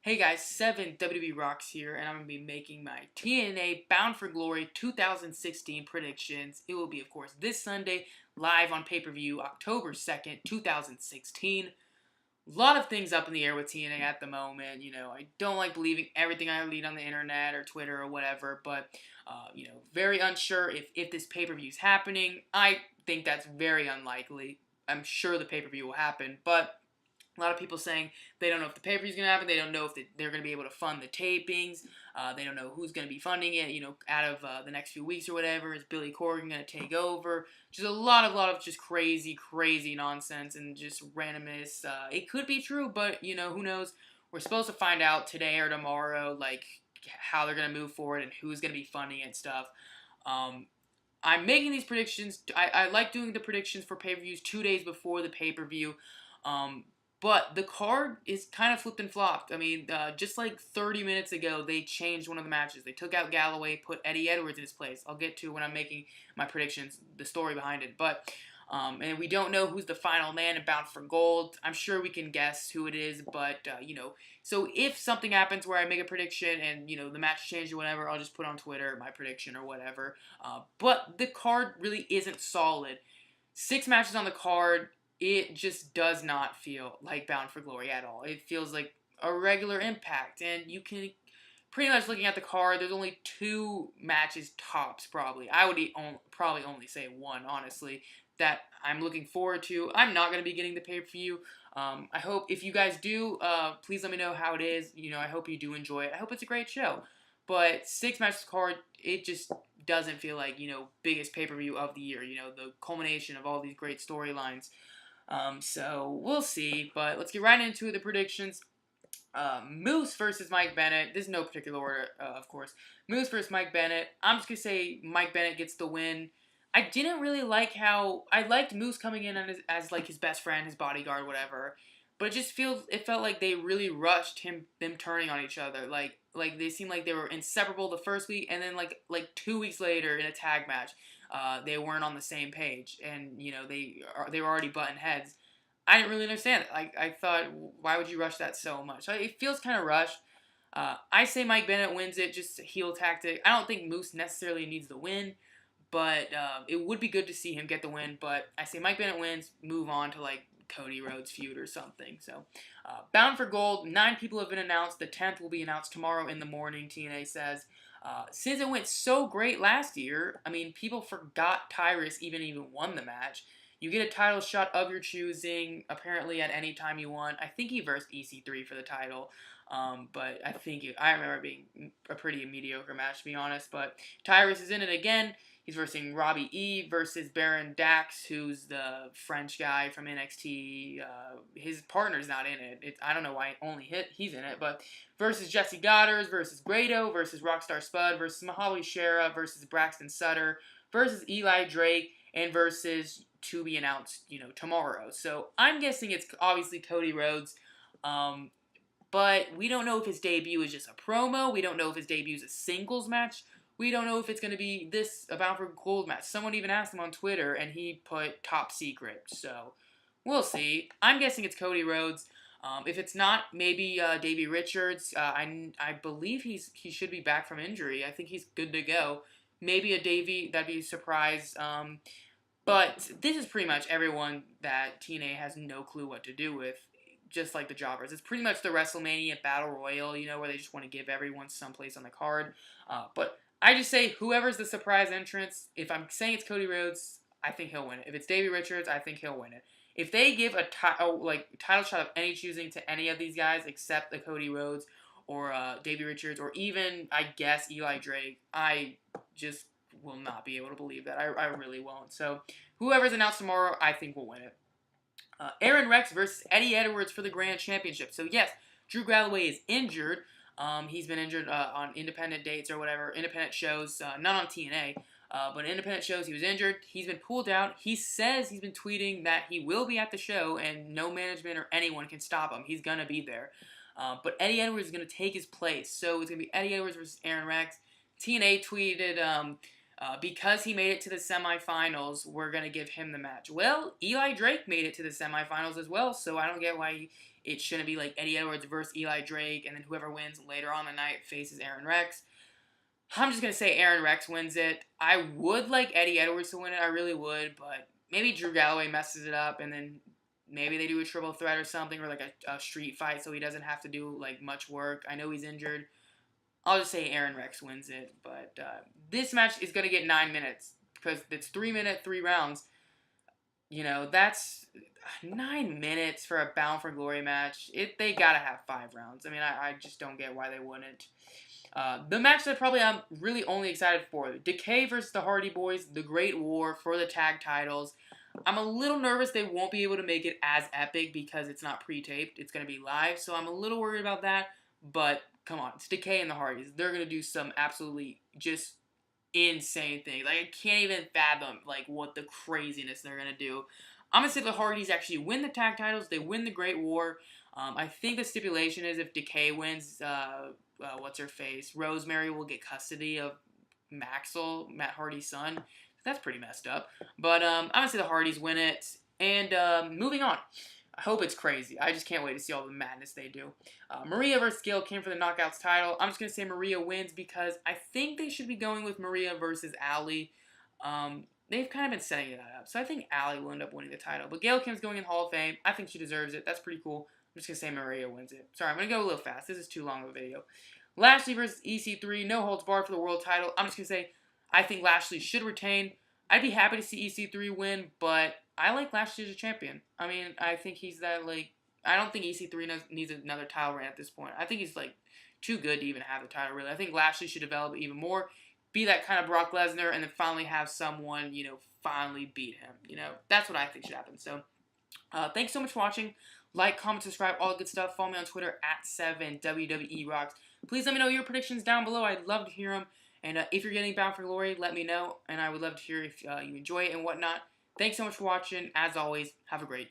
Hey guys, 7 WB Rocks here, and I'm going to be making my TNA Bound for Glory 2016 predictions. It will be, of course, this Sunday, live on pay-per-view, October 2nd, 2016. A lot of things up in the air with TNA at the moment. I don't like believing everything I read on the internet or Twitter or whatever, but, very unsure if this pay-per-view is happening. I think that's very unlikely. I'm sure the pay-per-view will happen, but a lot of people saying they don't know if the pay-per-view is going to happen. They don't know if they're going to be able to fund the tapings. They don't know who's going to be funding it. Out of the next few weeks or whatever, is Billy Corgan going to take over? Just a lot of just crazy nonsense and just randomness. It could be true, but who knows? We're supposed to find out today or tomorrow, like how they're going to move forward and who's going to be funding it and stuff. I'm making these predictions. I like doing the predictions for pay-per-views 2 days before the pay-per-view. But the card is kind of flipped and flopped. I mean, just like 30 minutes ago, they changed one of the matches. They took out Galloway, put Eddie Edwards in his place. I'll get to when I'm making my predictions, the story behind it. But, and we don't know who's the final man in Bound for Gold. I'm sure we can guess who it is, but, so if something happens where I make a prediction and, the match changed or whatever, I'll just put on Twitter my prediction or whatever. But the card really isn't solid. 6 matches on the card. It just does not feel like Bound for Glory at all. It feels like a regular Impact, and you can pretty much looking at the card. There's only 2 matches tops, probably. I would probably only say 1, honestly, that I'm looking forward to. I'm not going to be getting the pay-per-view. I hope if you guys do, please let me know how it is. I hope you do enjoy it. I hope it's a great show. But 6 matches card, it just doesn't feel like biggest pay-per-view of the year. The culmination of all these great storylines. So we'll see, but let's get right into the predictions. Moose versus Mike Bennett. This is no particular order, of course. Moose versus Mike Bennett. I'm just gonna say Mike Bennett gets the win. I didn't really like how I liked Moose coming in as like his best friend, his bodyguard, whatever. But it felt like they really rushed them turning on each other. Like they seemed like they were inseparable the first week, and then like 2 weeks later in a tag match, they weren't on the same page, and they were already butting heads. I didn't really understand it. I thought, why would you rush that so much? So it feels kind of rushed. I say Mike Bennett wins it, just a heel tactic. I don't think Moose necessarily needs the win, but it would be good to see him get the win. But I say Mike Bennett wins, move on to like Cody Rhodes feud or something. So, Bound for Gold, 9 people have been announced. The 10th will be announced tomorrow in the morning, TNA says. Since it went so great last year, I mean, people forgot Tyrus even won the match. You get a title shot of your choosing, apparently at any time you want. I think he versed EC3 for the title, but I remember it being a pretty mediocre match, to be honest. But Tyrus is in it again. He's versing Robbie E versus Baron Dax, who's the French guy from NXT. His partner's not in it. I don't know why he's in it, but versus Jesse Goddard versus Grado versus Rockstar Spud versus Mahali Shera versus Braxton Sutter versus Eli Drake and versus to be announced, tomorrow. So I'm guessing it's obviously Cody Rhodes. But we don't know if his debut is just a promo. We don't know if his debut is a singles match. We don't know if it's going to be a Bound for Gold match. Someone even asked him on Twitter, and he put top secret. So we'll see. I'm guessing it's Cody Rhodes. If it's not, maybe Davey Richards. I believe he should be back from injury. I think he's good to go. Maybe a Davey. That'd be a surprise. But this is pretty much everyone that TNA has no clue what to do with, just like the Jobbers. It's pretty much the WrestleMania Battle Royal, where they just want to give everyone someplace on the card. But I just say whoever's the surprise entrance, if I'm saying it's Cody Rhodes, I think he'll win it. If it's Davey Richards, I think he'll win it. If they give a title shot of any choosing to any of these guys except the Cody Rhodes or Davey Richards or even, I guess, Eli Drake, I just will not be able to believe that. I really won't. So whoever's announced tomorrow, I think will win it. Aaron Rex versus Eddie Edwards for the Grand Championship. So yes, Drew Galloway is injured. He's been injured on independent dates or whatever, independent shows, not on TNA, but independent shows he was injured. He's been pulled out. He says he's been tweeting that he will be at the show and no management or anyone can stop him. He's going to be there. But Eddie Edwards is going to take his place. So it's going to be Eddie Edwards versus Aaron Rex. TNA tweeted, because he made it to the semifinals, we're going to give him the match. Well, Eli Drake made it to the semifinals as well, so I don't get why It shouldn't be like Eddie Edwards versus Eli Drake, and then whoever wins later on the night faces Aaron Rex. I'm just going to say Aaron Rex wins it. I would like Eddie Edwards to win it. I really would. But maybe Drew Galloway messes it up. And then maybe they do a triple threat or something. Or like a street fight so he doesn't have to do like much work. I know he's injured. I'll just say Aaron Rex wins it. But this match is going to get 9 minutes. Because it's 3 minute, 3 rounds. You know, that's 9 minutes for a Bound for Glory match. They got to have 5 rounds. I mean, I just don't get why they wouldn't. The match that probably I'm really only excited for, Decay versus the Hardy Boys, the Great War for the tag titles. I'm a little nervous they won't be able to make it as epic because it's not pre-taped. It's going to be live, so I'm a little worried about that. But come on, it's Decay and the Hardys. They're going to do some absolutely just insane things. Like, I can't even fathom like what the craziness they're going to do. I'm going to say the Hardys actually win the tag titles. They win the Great War. I think the stipulation is if Decay wins, what's her face? Rosemary will get custody of Maxwell, Matt Hardy's son. That's pretty messed up. But I'm going to say the Hardys win it. And moving on. I hope it's crazy. I just can't wait to see all the madness they do. Maria versus Gail Kim for the Knockouts title. I'm just going to say Maria wins because I think they should be going with Maria versus Allie. They've kind of been setting that up. So I think Allie will end up winning the title. But Gail Kim's going in Hall of Fame. I think she deserves it. That's pretty cool. I'm just going to say Maria wins it. Sorry, I'm going to go a little fast. This is too long of a video. Lashley versus EC3. No holds barred for the world title. I'm just going to say I think Lashley should retain. I'd be happy to see EC3 win, but I like Lashley as a champion. I mean, I think he's that, like, I don't think EC3 needs another title reign at this point. I think he's, like, too good to even have the title, really. I think Lashley should develop even more, be that kind of Brock Lesnar, and then finally have someone, you know, finally beat him. You know, that's what I think should happen. So, thanks so much for watching. Like, comment, subscribe, all the good stuff. Follow me on Twitter at 7WWERocks. Please let me know your predictions down below. I'd love to hear them. And if you're getting Bound for Glory, let me know. And I would love to hear if you enjoy it and whatnot. Thanks so much for watching. As always, have a great day.